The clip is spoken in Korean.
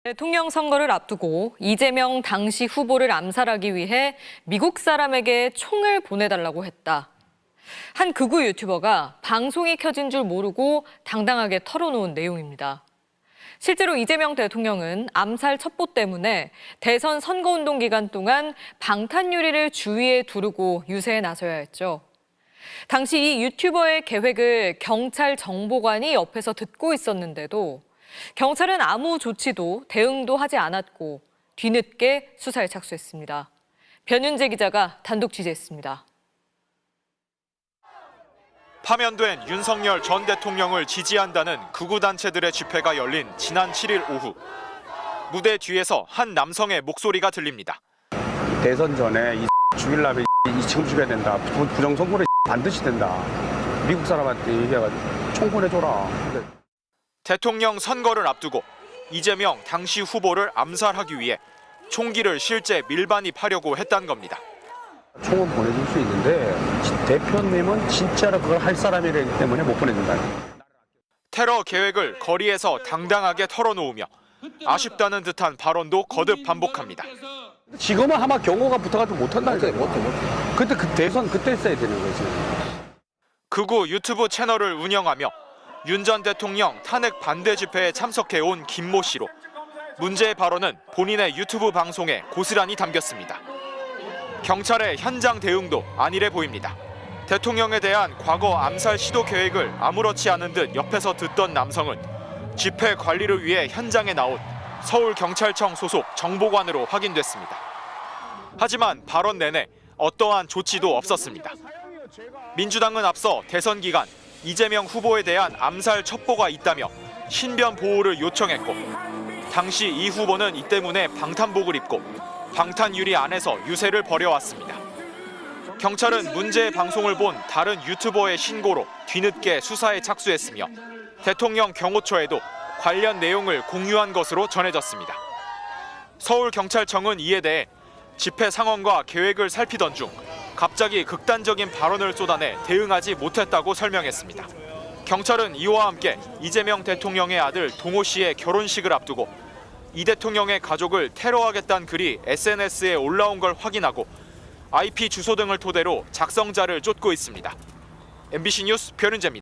대통령 선거를 앞두고 이재명 당시 후보를 암살하기 위해 미국 사람에게 총을 보내달라고 했다. 한 극우 유튜버가 방송이 켜진 줄 모르고 당당하게 털어놓은 내용입니다. 실제로 이재명 대통령은 암살 첩보 때문에 대선 선거운동 기간 동안 방탄유리를 주위에 두르고 유세에 나서야 했죠. 당시 이 유튜버의 계획을 경찰 정보관이 옆에서 듣고 있었는데도 경찰은 아무 조치도 대응도 하지 않았고 뒤늦게 수사에 착수했습니다. 변윤재 기자가 단독 취재했습니다. 파면된 윤석열 전 대통령을 지지한다는 극우 단체들의 집회가 열린 지난 7일 오후. 무대 뒤에서 한 남성의 목소리가 들립니다. 대선 전에 이 죽이려면 지금 죽여야 된다. 부정선거를 반드시 된다. 미국 사람한테 얘기해가지고 총 보내줘라. 대통령 선거를 앞두고 이재명 당시 후보를 암살하기 위해 총기를 실제 밀반입하려고 했다는 겁니다. 총은 보내줄 수 있는데 대표님은 진짜로 그걸 할 사람이기 때문에 못 보내준다. 테러 계획을 거리에서 당당하게 털어놓으며 아쉽다는 듯한 발언도 거듭 반복합니다. 지금은 아마 경호가 붙어가지고 못한다니까. 그때 그 대선 그때 했어야 되는 거지. 극우 유튜브 채널을 운영하며 윤 전 대통령 탄핵 반대 집회에 참석해온 김모 씨로 문제의 발언은 본인의 유튜브 방송에 고스란히 담겼습니다. 경찰의 현장 대응도 안일해 보입니다. 대통령에 대한 과거 암살 시도 계획을 아무렇지 않은 듯 옆에서 듣던 남성은 집회 관리를 위해 현장에 나온 서울경찰청 소속 정보관으로 확인됐습니다. 하지만 발언 내내 어떠한 조치도 없었습니다. 민주당은 앞서 대선 기간 이재명 후보에 대한 암살 첩보가 있다며 신변 보호를 요청했고 당시 이 후보는 이 때문에 방탄복을 입고 방탄유리 안에서 유세를 벌여왔습니다. 경찰은 문제의 방송을 본 다른 유튜버의 신고로 뒤늦게 수사에 착수했으며 대통령 경호처에도 관련 내용을 공유한 것으로 전해졌습니다. 서울경찰청은 이에 대해 집회 상황과 계획을 살피던 중 갑자기 극단적인 발언을 쏟아내 대응하지 못했다고 설명했습니다. 경찰은 이와 함께 이재명 대통령의 아들 동호 씨의 결혼식을 앞두고 이 대통령의 가족을 테러하겠다는 글이 SNS에 올라온 걸 확인하고 IP 주소 등을 토대로 작성자를 쫓고 있습니다. MBC 뉴스 변윤재입니다.